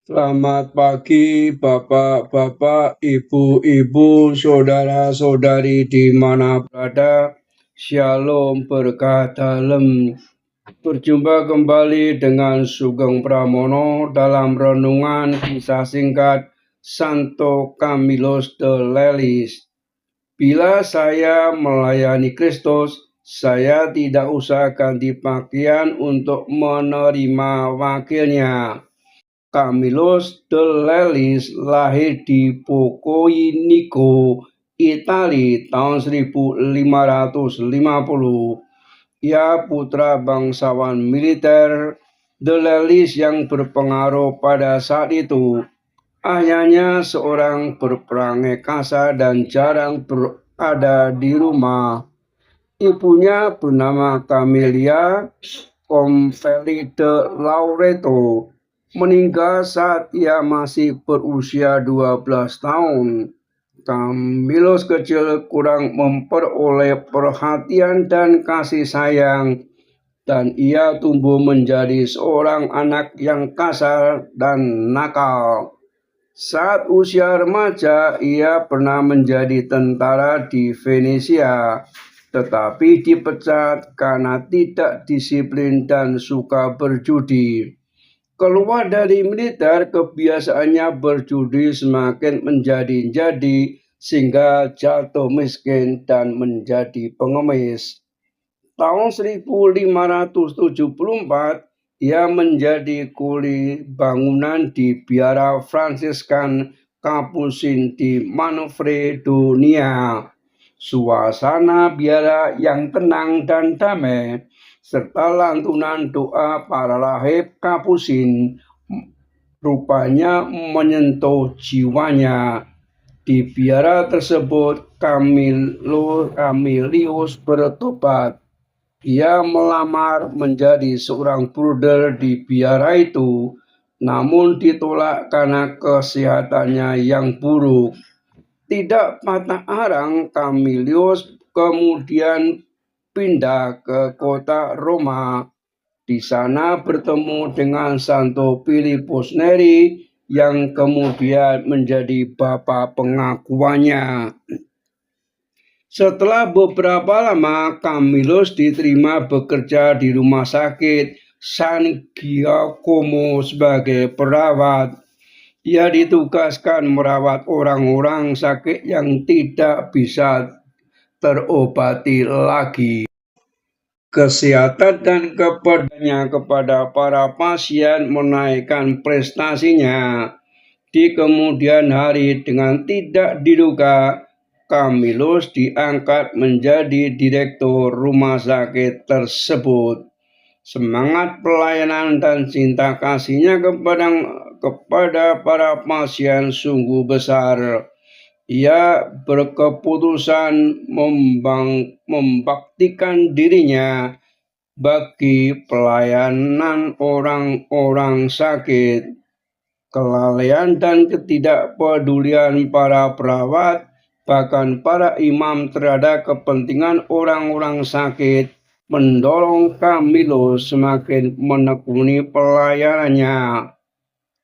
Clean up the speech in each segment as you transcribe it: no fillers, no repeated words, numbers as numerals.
Selamat pagi, Bapak-bapak, Ibu-ibu, saudara-saudari di mana berada. Shalom berkah dalam. Berjumpa kembali dengan Sugeng Pramono dalam renungan kisah singkat Santo Camillus de Lelis. Bila saya melayani Kristus, saya tidak usah ganti pakaian untuk menerima wakilnya. Camillus de Lelis lahir di Pocoinico, Italia tahun 1550. Ia putra bangsawan militer. De Lelis yang berpengaruh pada saat itu. Ayahnya seorang berperangai kasar dan jarang berada di rumah. Ibunya bernama Camelia Confelli de Laureto, meninggal saat ia masih berusia 12 tahun. Camillus kecil kurang memperoleh perhatian dan kasih sayang, dan ia tumbuh menjadi seorang anak yang kasar dan nakal. Saat usia remaja, ia pernah menjadi tentara di Venesia, tetapi dipecat karena tidak disiplin dan suka berjudi. Keluar dari militer, kebiasaannya berjudi semakin menjadi-jadi sehingga jatuh miskin dan menjadi pengemis. Tahun 1574, ia menjadi kuli bangunan di biara Fransiskan Kapusin di Manfredonia. Suasana biara yang tenang dan damai, serta lantunan doa para rahib Kapusin rupanya menyentuh jiwanya. Di biara tersebut, Camillus bertobat. Ia melamar menjadi seorang bruder di biara itu, namun ditolak karena kesehatannya yang buruk. Tidak patah arang, Camillus kemudian pindah ke kota Roma. Di sana bertemu dengan Santo Filipus Neri yang kemudian menjadi bapa pengakuannya. Setelah beberapa lama, Camillus diterima bekerja di rumah sakit San Giacomo sebagai perawat. Ia ditugaskan merawat orang-orang sakit yang tidak bisa terobati lagi. Kesehatan dan kepeduliannya kepada para pasien menaikkan prestasinya. Di kemudian hari, dengan tidak diduga, Camillus diangkat menjadi direktur rumah sakit tersebut. Semangat pelayanan dan cinta kasihnya kepada para pasien sungguh besar. Ia berkeputusan membaktikan dirinya bagi pelayanan orang-orang sakit. Kelalaian dan ketidakpedulian para perawat, bahkan para imam terhadap kepentingan orang-orang sakit, mendorong Camillus semakin menekuni pelayanannya.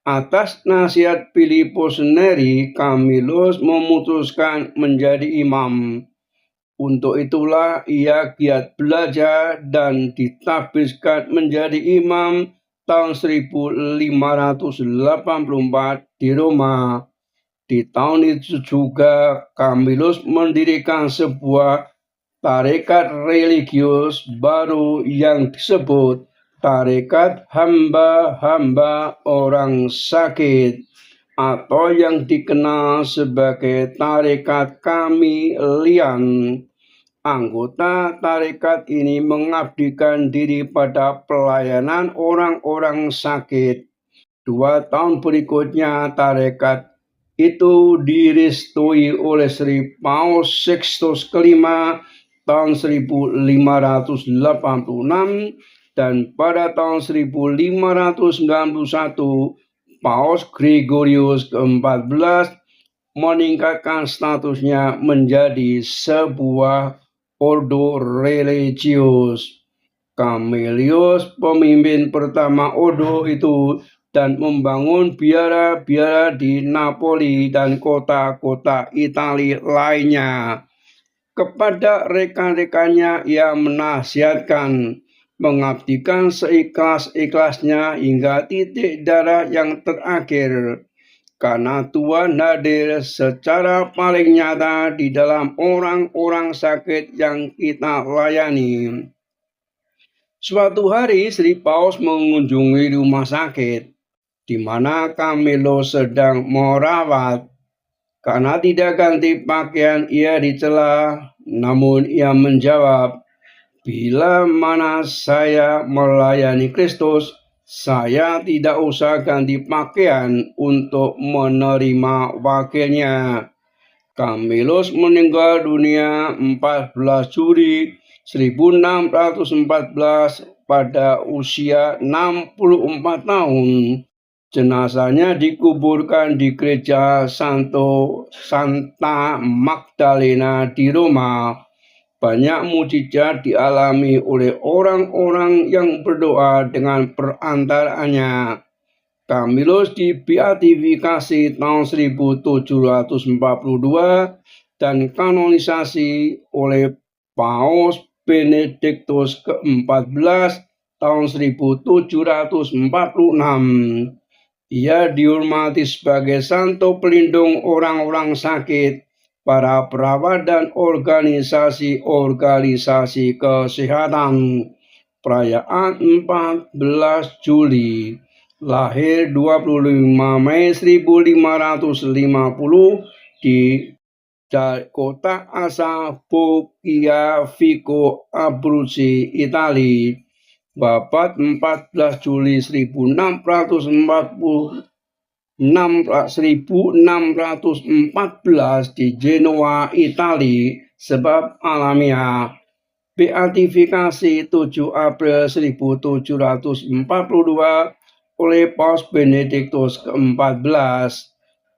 Atas nasihat Filipus Neri, Camillus memutuskan menjadi imam. Untuk itulah ia giat belajar dan ditabiskan menjadi imam tahun 1584 di Roma. Di tahun itu juga Camillus mendirikan sebuah tarekat religius baru yang disebut tarekat hamba-hamba orang sakit, atau yang dikenal sebagai tarekat Camillian. Anggota tarekat ini mengabdikan diri pada pelayanan orang-orang sakit. 2 tahun berikutnya, tarekat itu direstui oleh Sri Paus Sixtus kelima tahun 1586, dan pada tahun 1591 Paus Gregorius ke-14 meningkatkan statusnya menjadi sebuah ordo religius. Camillus, pemimpin pertama ordo itu, dan membangun biara-biara di Napoli dan kota-kota Italia lainnya. Kepada rekan-rekannya ia menasihatkan mengabdikan seikhlas-ikhlasnya hingga titik darah yang terakhir. Karena Tuhan hadir secara paling nyata di dalam orang-orang sakit yang kita layani. Suatu hari Sri Paus mengunjungi rumah sakit di mana Camillo sedang merawat. Karena tidak ganti pakaian ia dicela, namun ia menjawab, "Bila mana saya melayani Kristus, saya tidak usah ganti pakaian untuk menerima wakilnya." Camillus meninggal dunia 14 Juli 1614 pada usia 64 tahun. Jenazahnya dikuburkan di gereja Santa Magdalena di Roma. Banyak mujizat dialami oleh orang-orang yang berdoa dengan perantaranya. Camillus dibeatifikasi tahun 1742 dan kanonisasi oleh Paus Benediktus ke-14 tahun 1746. Ia dihormati sebagai santo pelindung orang-orang sakit, para perawat dan organisasi-organisasi kesehatan. Perayaan 14 Juli. Lahir 25 Mei 1550 di kota asal Foggia Vico, Abruzzi, Italia. Wafat 14 Juli 1614 di Genoa, Italia, sebab alamiah. Beatifikasi 7 April 1742 oleh Paus Benediktus ke-14.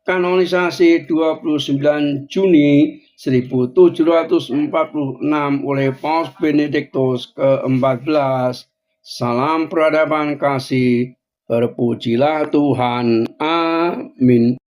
Kanonisasi 29 Juni 1746 oleh Paus Benediktus ke-14. Salam peradaban kasih, terpujilah Tuhan. Amin.